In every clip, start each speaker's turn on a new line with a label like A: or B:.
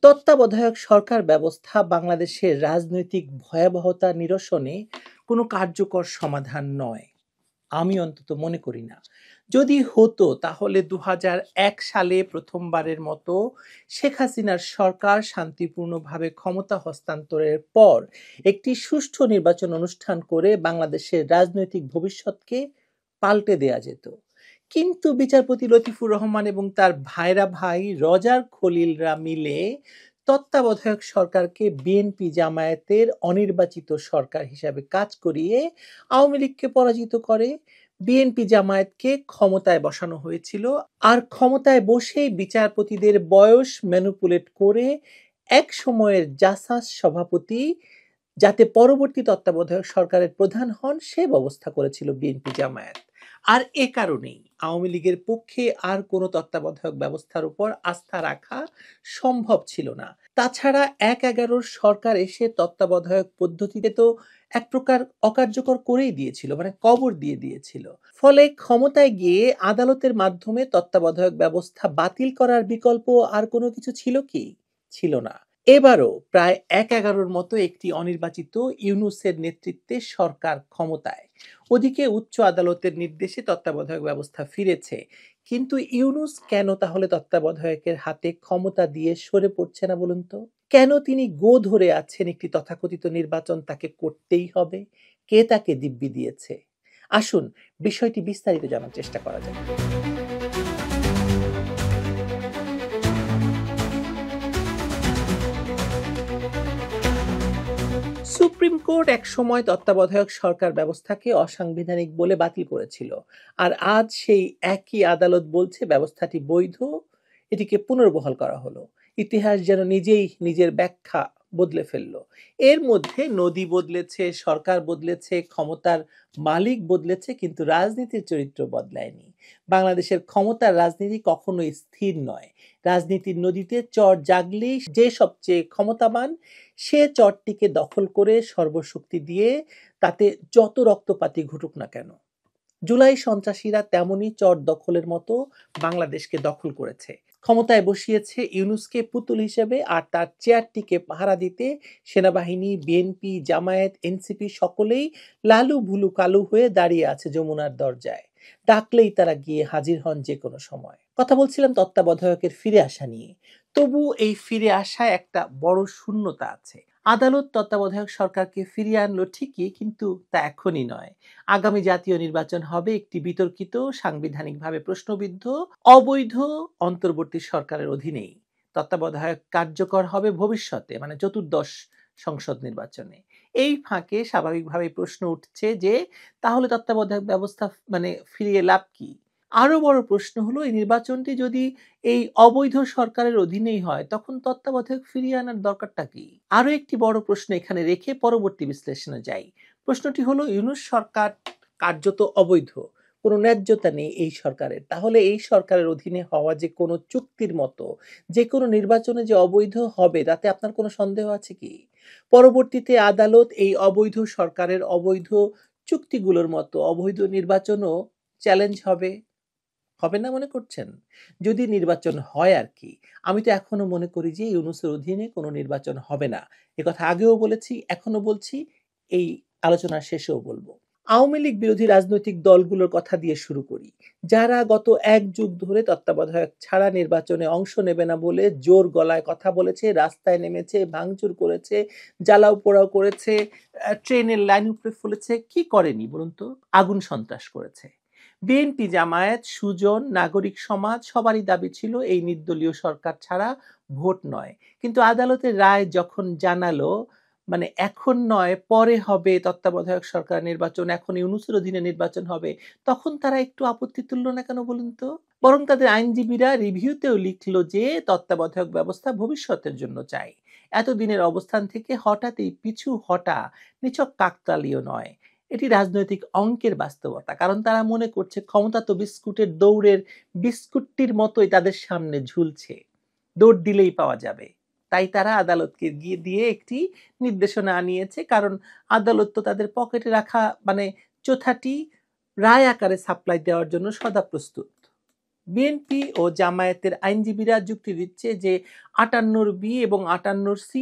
A: তত্ত্বাবধায়ক সরকার ব্যবস্থা বাংলাদেশের রাজনৈতিক ভয়াবহতা নিরসনে কোনো কার্যকর সমাধান নয়। আমি অন্তত মনে করি না। যদি হতো তাহলে ২০০১ সালে প্রথমবারের মতো শেখ হাসিনার সরকার শান্তিপূর্ণভাবে ক্ষমতা হস্তান্তরের পর একটি সুষ্ঠু নির্বাচন অনুষ্ঠান করে বাংলাদেশের রাজনৈতিক ভবিষ্যৎকে পাল্টে দেয়া যেত। কিন্তু বিচারপতি লতিফুর রহমান এবং তার ভাইরা ভাই রজার খলিলরা মিলে তত্ত্বাবধায়ক সরকারকে বিএনপি জামায়াতের অনির্বাচিত সরকার হিসাবে কাজ করিয়ে আওয়ামী লীগকে পরাজিত করে। বিএনপি জামায়াতকে ক্ষমতায় বসানো হয়েছিল, আর ক্ষমতায় বসেই বিচারপতিদের বয়স ম্যানিপুলেট করে এক সময়ের জাসাস সভাপতি যাতে পরবর্তী তত্ত্বাবধায়ক সরকারের প্রধান হন সে ব্যবস্থা করেছিল বিএনপি জামায়াত। আর এ কারণেই আওয়ামী লীগের পক্ষে আর কোনো তত্ত্বাবধায়ক ব্যবস্থার উপর আস্থা রাখা সম্ভব ছিল না। তাছাড়া ১/১১ সরকার এসে তত্ত্বাবধায়ক পদ্ধতিতে তো এক প্রকার অকার্যকর করেই দিয়েছিল, মানে কবর দিয়ে দিয়েছিল। ফলে ক্ষমতায় গিয়ে আদালতের মাধ্যমে তত্ত্বাবধায়ক ব্যবস্থা বাতিল করার বিকল্প আর কোনো কিছু ছিল কি? ছিল না। এবারও প্রায় ১/১১ মতো একটি অনির্বাচিত ইউনূসের নেতৃত্বে সরকার ক্ষমতায়। ওদিকে উচ্চ আদালতের নির্দেশে তত্ত্বাবধায়ক ব্যবস্থা ফিরেছে। কিন্তু ইউনূস কেন তাহলে তত্ত্বাবধায়কের হাতে ক্ষমতা দিয়ে সরে পড়ছে না বলুন তো? কেন তিনি গো ধরে আছেন একটি তথাকথিত নির্বাচন তাকে করতেই হবে? কে তাকে দিব্যি দিয়েছে? আসুন বিষয়টি বিস্তারিত জানার চেষ্টা করা যাক। সুপ্রিম কোর্ট একসময় তত্ত্বাবধায়ক সরকার ব্যবস্থাকে অসাংবিধানিক বলে বাতিল করেছিল, আর আজ সেই একই আদালত বলছে ব্যবস্থাটি বৈধ, এটিকে পুনর্বহাল করা হলো। ইতিহাস যেন নিজেই নিজের ব্যাখ্যা বদলে ফেললো। এর মধ্যে নদী বদলেছে, সরকার বদলেছে, ক্ষমতার মালিক বদলেছে, কিন্তু রাজনীতির চরিত্র বদলায়নি। বাংলাদেশের ক্ষমতার রাজনীতি কখনোই স্থির নয়। রাজনীতির নদীতে চর জাগলেই যে সবচেয়ে ক্ষমতাবান সে চরটিকে দখল করে সর্বশক্তি দিয়ে তাতে যত রক্তপাতই ঘটুক না কেন। জুলাই সন্ত্রাসীরা তেমনি চর দখলের মতো বাংলাদেশকে দখল করেছে। ক্ষমতায় বসিয়েছে ইউনূসকে পুতুল হিসেবে, আর তার চেয়ারটিকে পাহারা দিতে সেনাবাহিনী, বিএনপি, জামায়াত, এনসিপি সকলেই লালু ভুলু কালু হয়ে দাঁড়িয়ে আছে যমুনার দরজায়। ডাকলেই তারা গিয়ে হাজির হন যে কোনো সময়। কথা বলছিলাম তত্ত্বাবধায়কের ফিরে আসা নিয়ে। তবু এই ফিরে আসায় একটা বড় শূন্যতা আছে। আদালত তত্ত্বাবধায়ক সরকারকে ফিরিয়ে আনলো ঠিকই, কিন্তু তা এখনই নয়। আগামী জাতীয় নির্বাচন হবে একটি বিতর্কিত, সাংবিধানিকভাবে প্রশ্নবিদ্ধ, অবৈধ অন্তর্বর্তী সরকারের অধীনেই। তত্ত্বাবধায়ক কার্যকর হবে ভবিষ্যতে, মানে চতুর্দশ সংসদ নির্বাচনে। এই ফাঁকে স্বাভাবিকভাবে প্রশ্ন উঠছে যে তাহলে তত্ত্বাবধায়ক ব্যবস্থা মানে ফিরিয়ে লাভ কি? আরো বড় প্রশ্ন হলো, এই নির্বাচনটি যদি এই অবৈধ সরকারের অধীনেই হয় তখন তত্ত্বাবধায়ক ফিরিয়ে আনার দরকারটা কি? আরো একটি বড় প্রশ্ন এখানে রেখে পরবর্তী বিশ্লেষণে যাই। প্রশ্নটি হলো, ইউনূস সরকার কার্যত অবৈধ, কোনো ন্যায্যতা নেই এই সরকারের। তাহলে এই সরকারের অধীনে হওয়া যে কোনো চুক্তির মতো যে কোনো নির্বাচনে যে অবৈধ হবে তাতে আপনার কোনো সন্দেহ আছে কি? পরবর্তীতে আদালত এই অবৈধ সরকারের অবৈধ চুক্তিগুলোর মতো অবৈধ নির্বাচনও চ্যালেঞ্জ হবে হবে না মনে করছেন? যদি নির্বাচন হয় আর কি। আমি তো এখনো মনে করি যে ইউনূসের অধীনে কোনো নির্বাচন হবে না। একথা আগেও বলেছি, এখনো বলছি, এই আলোচনার শেষেও বলবো। আওয়ামী লীগ বিরোধী রাজনৈতিক দলগুলোর কথা দিয়ে শুরু করি। যারা গত ১ যুগ ধরে তত্ত্বাবধায়ক ছাড়া নির্বাচনে অংশ নেবে না বলে জোর গলায় কথা বলেছে, রাস্তায় নেমেছে, ভাঙচুর করেছে, জ্বালাও পোড়াও করেছে, ট্রেনের লাইন উপড়ে ফেলেছে, কি করেনি বলুন তো? আগুন সন্ত্রাস করেছে। বিএনপি, জামায়াত, সুজন, নাগরিক সমাজ সবারই দাবি ছিল এই নির্দলীয় সরকার ছাড়া ভোট নয়। কিন্তু আদালতের রায় যখন জানালো মানে এখন নয় পরে হবে তত্ত্বাবধায়ক সরকার নির্বাচন, এখন ইউনূসের অধীনে নির্বাচন হবে, তখন তারা একটু আপত্তি তুললো না কেন বলুন তো? বরং তাদের আইনজীবীরা রিভিউতেও লিখলো যে তত্ত্বাবধায়ক ব্যবস্থা ভবিষ্যতের জন্য চাই। এতদিনের অবস্থান থেকে হঠাৎ এই পিছু হটা নিছক কাকতালীয় নয়, এটি রাজনৈতিক অঙ্কের বাস্তবতা। কারণ তারা মনে করছে ক্ষমতা তো বিস্কুটের দৌড়ের বিস্কুটটির মতোই তাদের সামনে ঝুলছে, দৌড় দিলেই পাওয়া যাবে। তাই তারা আদালতকে গিয়ে দিয়ে একটি নির্দেশনা আনিয়েছে, কারণ আদালত তো তাদের পকেটে রাখা মানে চোথাটি রায় আকারে সাপ্লাই দেওয়ার জন্য সদা প্রস্তুত। বিএনপি ও জামায়াতের আইনজীবীরা যুক্তি দিচ্ছে যে ৫৮ বি এবং ৫৮ সি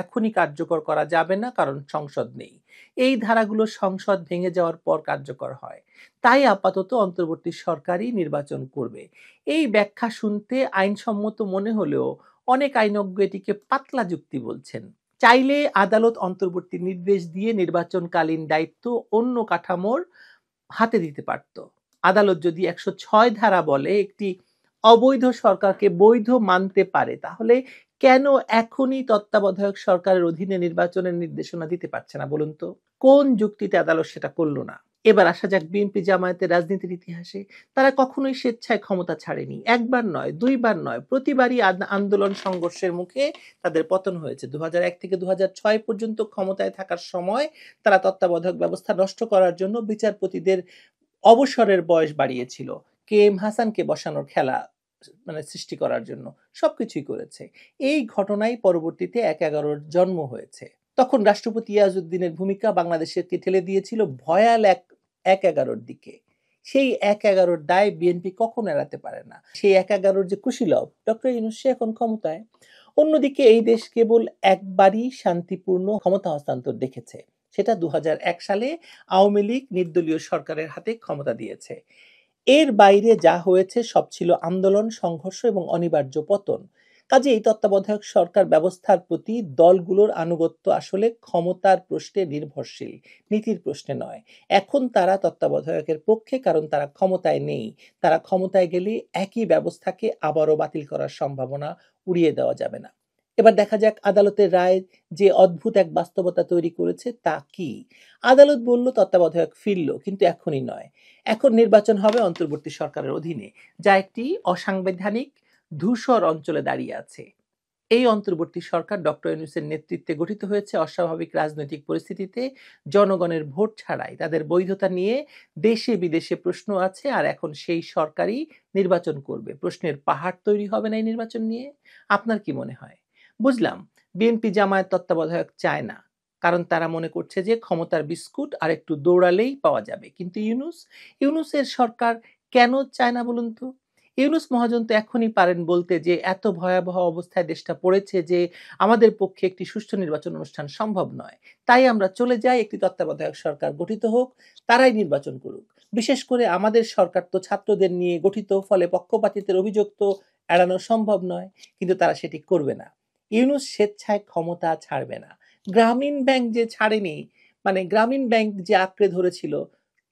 A: এখনই কার্যকর করা যাবে না, কারণ সংসদ নেই। এই ধারাগুলো সংসদ ভেঙে যাওয়ার পর কার্যকর হয়। তাই আপাতত অন্তর্বর্তী সরকারই নির্বাচন করবে। এই ব্যাখ্যা শুনতে আইনসম্মত মনে হলেও অনেক আইনজ্ঞ এটিকে পাতলা যুক্তি বলছেন। চাইলে আদালত অন্তর্বর্তী নির্দেশ দিয়ে নির্বাচনকালীন দায়িত্ব অন্য কাঠামোর হাতে দিতে পারত। আদালত যদি ১০৬ ধারা বলে একটি অবৈধ সরকারকে বৈধ মানতে পারে, তাহলে কেন এখনই তত্ত্বাবধায়ক সরকারের অধীনে নির্বাচনের নির্দেশনা দিতে পারছে না বলুন তো? কোন যুক্তিতে আদালত সেটা করলো না? এবার আসা যাক বিএনপি জামায়াতের রাজনীতির ইতিহাসে। তারা কখনোই স্বেচ্ছায় ক্ষমতা ছাড়েনি। একবার নয়, দুইবার নয়, প্রতিবারই আন্দোলন সংঘর্ষের মুখে তাদের পতন হয়েছে। ২০০১ থেকে ২০০৬ পর্যন্ত ক্ষমতায় থাকার সময় তারা তত্ত্বাবধায়ক ব্যবস্থা নষ্ট করার জন্য বিচারপতিদের অবসরের বয়স বাড়িয়েছিল, কে এম হাসানকে বসানোর খেলা সৃষ্টি করার জন্য সবকিছুই করেছে। এই ঘটনাই পরবর্তীতে ১/১১-র জন্ম হয়েছে। তখন রাষ্ট্রপতি ইয়াজউদ্দিনের ভূমিকা বাংলাদেশকে ঠেলে দিয়েছিল ভয়াল ১/১১-র দিকে। সেই ১/১১-র দায় বিএনপি কখনো এড়াতে পারে না। সেই ১/১১-র যে কুশীলব ডক্টর ইউনূস এখন ক্ষমতায়। অন্যদিকে এই দেশ কেবল একবারই শান্তিপূর্ণ ক্ষমতা হস্তান্তর দেখেছে, সেটা ২০০১ সালে আওয়ামী লীগ নির্দলীয় সরকারের হাতে ক্ষমতা দিয়েছে। এর বাইরে যা হয়েছে সব ছিল আন্দোলন, সংঘর্ষ এবং অনিবার্য পতন। কাজেই তত্ত্বাবধায়ক সরকার ব্যবস্থার প্রতি দলগুলোর আনুগত্য আসলে ক্ষমতার প্রশ্নে নির্ভরশীল, নীতির প্রশ্নে নয়। এখন তারা তত্ত্বাবধায়কের পক্ষে, কারণ তারা ক্ষমতায় নেই। তারা ক্ষমতায় গেলে একই ব্যবস্থাকে আবারও বাতিল করার সম্ভাবনা উড়িয়ে দেওয়া যাবে না। এবার দেখা যাক আদালতের রায় যে অদ্ভুত এক বাস্তবতা তৈরি করেছে তা কি। আদালত বলল তত্ত্বাবধায়ক ফিরল, কিন্তু এখনই নয়। এখন নির্বাচন হবে অন্তর্বর্তী সরকারের অধীনে, যা একটি অসাংবিধানিক ধূসর অঞ্চলে দাঁড়িয়ে আছে। এই অন্তর্বর্তী সরকার ডক্টর ইউনূসের নেতৃত্বে গঠিত হয়েছে অস্বাভাবিক রাজনৈতিক পরিস্থিতিতে, জনগণের ভোট ছাড়াই। তাদের বৈধতা নিয়ে দেশে বিদেশে প্রশ্ন আছে, আর এখন সেই সরকারই নির্বাচন করবে। প্রশ্নের পাহাড় তৈরি হবে না এই নির্বাচন নিয়ে? আপনার কি মনে হয়? বুঝলাম বিএনপি জামায়াত তত্ত্বাবধায়ক চায় না, কারণ তারা মনে করছে যে ক্ষমতার বিস্কুট আর একটু দৌড়ালেই পাওয়া যাবে। কিন্তু ইউনূসের সরকার কেন চায় না বলুন তো? ইউনূস মহাজন তো এখনই পারেন বলতে যে এত ভয়াবহ অবস্থায় দেশটা পড়েছে যে আমাদের পক্ষে একটি সুষ্ঠু নির্বাচন অনুষ্ঠান সম্ভব নয়। তাই আমরা চলে যাই, একটি তত্ত্বাবধায়ক সরকার গঠিত হোক, তারাই নির্বাচন করুক। বিশেষ করে আমাদের সরকার তো ছাত্রদের নিয়ে গঠিত, ফলে পক্ষপাতিত্বের অভিযোগ তো এড়ানো সম্ভব নয়। কিন্তু তারা সেটি করবে না। ইউনূস স্বেচ্ছায় ক্ষমতা ছাড়বে না। গ্রামীণ ব্যাংক যে ছাড়েনি, গ্রামীণ ব্যাংক যে আঁকড়ে ধরেছিল,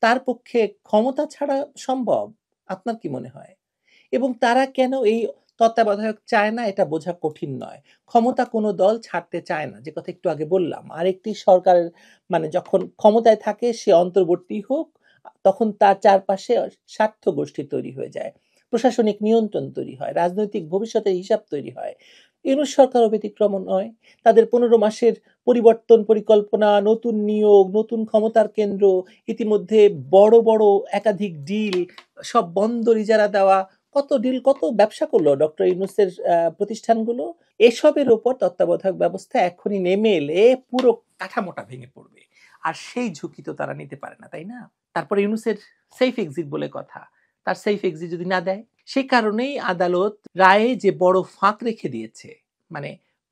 A: তার পক্ষে ক্ষমতা ছাড়া সম্ভব? আপনার কি মনে হয়? এবং তারা কেন এই তত্ত্বাবধায়ক চায় না এটা বোঝা কঠিন নয়। ক্ষমতা কোনো দল ছাড়তে চায় না, যে কথা একটু আগে বললাম। আরেকটি সরকারের যখন ক্ষমতায় থাকে সে অন্তর্বর্তী হোক, তখন তার চারপাশে স্বার্থ গোষ্ঠী তৈরি হয়ে যায়, প্রশাসনিক নিয়ন্ত্রণ তৈরি হয়, রাজনৈতিক ভবিষ্যতের হিসাব তৈরি হয়। ইউনূস সরকারও ব্যতিক্রম নয়। তাদের ১৫ মাসের পরিবর্তন পরিকল্পনা, নতুন নিয়োগ, নতুন ক্ষমতার কেন্দ্র, ইতিমধ্যে বড় বড় একাধিক ডিল, সব বন্দর ইজারা দেওয়া, কত ডিল, কত ব্যবসা করলো ডক্টর ইউনূসের প্রতিষ্ঠানগুলো। এসবের ওপর তত্ত্বাবধায়ক ব্যবস্থা এখনই নেমে এলে পুরো কাঠামোটা ভেঙে পড়বে। আর সেই ঝুঁকি তো তারা নিতে পারে না, তাই না? তারপরে ইউনূসের সেফ এক্সিট বলে কথা, তার সেফ এক্সিট যদি না দেয়, সে কারণেই আদালত রায়ে যে বড় ফাঁক রেখে দিয়েছে,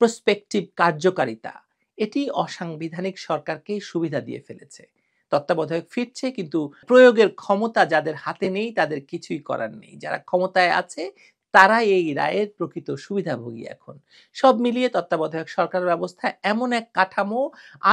A: প্রসপেক্টিভ কার্যকারিতা, এটি অসাংবিধানিক সরকারকে সুবিধা দিয়ে ফেলেছে। তত্ত্বাবধায়ক ফিরছে, কিন্তু প্রয়োগের ক্ষমতা যাদের হাতে নেই তাদের কিছুই করার নেই। যারা ক্ষমতায় আছে তারাই এই রায়ের প্রকৃত সুবিধাভোগী এখন। সব মিলিয়ে তত্ত্বাবধায়ক সরকার ব্যবস্থা এমন এক কাঠামো,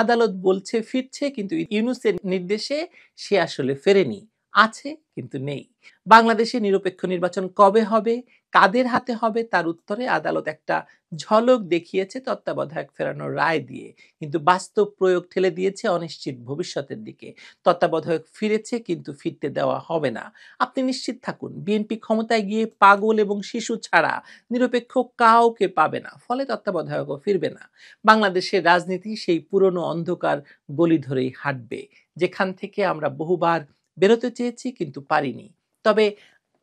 A: আদালত বলছে ফিরছে, কিন্তু ইউনূসের নির্দেশে সে আসলে ফেরেনি, আছে কিন্তু নেই। বাংলাদেশে নিরপেক্ষ নির্বাচন কবে হবে, কাদের হাতে হবে, তার উত্তরে আদালত একটা ঝলক দেখিয়েছে তত্ত্বাবধায়ক ফেরানোর রায় দিয়ে, কিন্তু বাস্তব প্রয়োগ ঠেলে দিয়েছে অনিশ্চিত ভবিষ্যতের দিকে। তত্ত্বাবধায়ক ফিরেছে, কিন্তু ফিরতে দেওয়া হবে না। আপনি নিশ্চিত থাকুন, বিএনপি ক্ষমতায় গিয়ে পাগল এবং শিশু ছাড়া নিরপেক্ষ কাউকে পাবে না, ফলে তত্ত্বাবধায়কও ফিরবে না। বাংলাদেশের রাজনীতি সেই পুরনো অন্ধকার গলি ধরেই হাঁটবে, যেখান থেকে আমরা বহুবার বেরোতে চেয়েছি কিন্তু পারিনি। তবে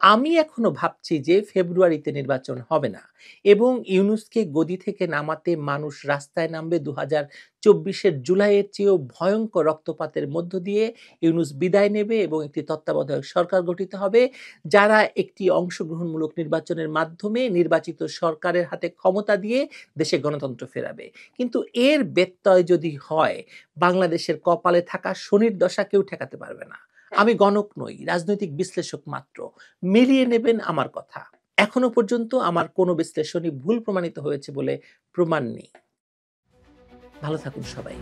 A: আমি এখনো ভাবছি যে ফেব্রুয়ারিতে নির্বাচন হবে না এবং ইউনূসকে গদি থেকে নামাতে মানুষ রাস্তায় নামবে ২০২৪-এর জুলাইয়ের চেয়েও ভয়ংকর রক্তপাতের মধ্য দিয়ে ইউনূস বিদায় নেবে এবং একটি তত্ত্বাবধায়ক সরকার গঠিত হবে, যারা একটি অংশগ্রহণমূলক নির্বাচনের মাধ্যমে নির্বাচিত সরকারের হাতে ক্ষমতা দিয়ে দেশে গণতন্ত্র ফেরাবে। কিন্তু এর ব্যত্যয় যদি হয়, বাংলাদেশের কপালে থাকা শনির দশা কেউ ঠেকাতে পারবে না। আমি গণক নই, রাজনৈতিক বিশ্লেষক মাত্র। মিলিয়ে নেবেন আমার কথা। এখনো পর্যন্ত আমার কোনো বিশ্লেষণই ভুল প্রমাণিত হয়েছে বলে প্রমাণ নেই। ভালো থাকুন সবাই।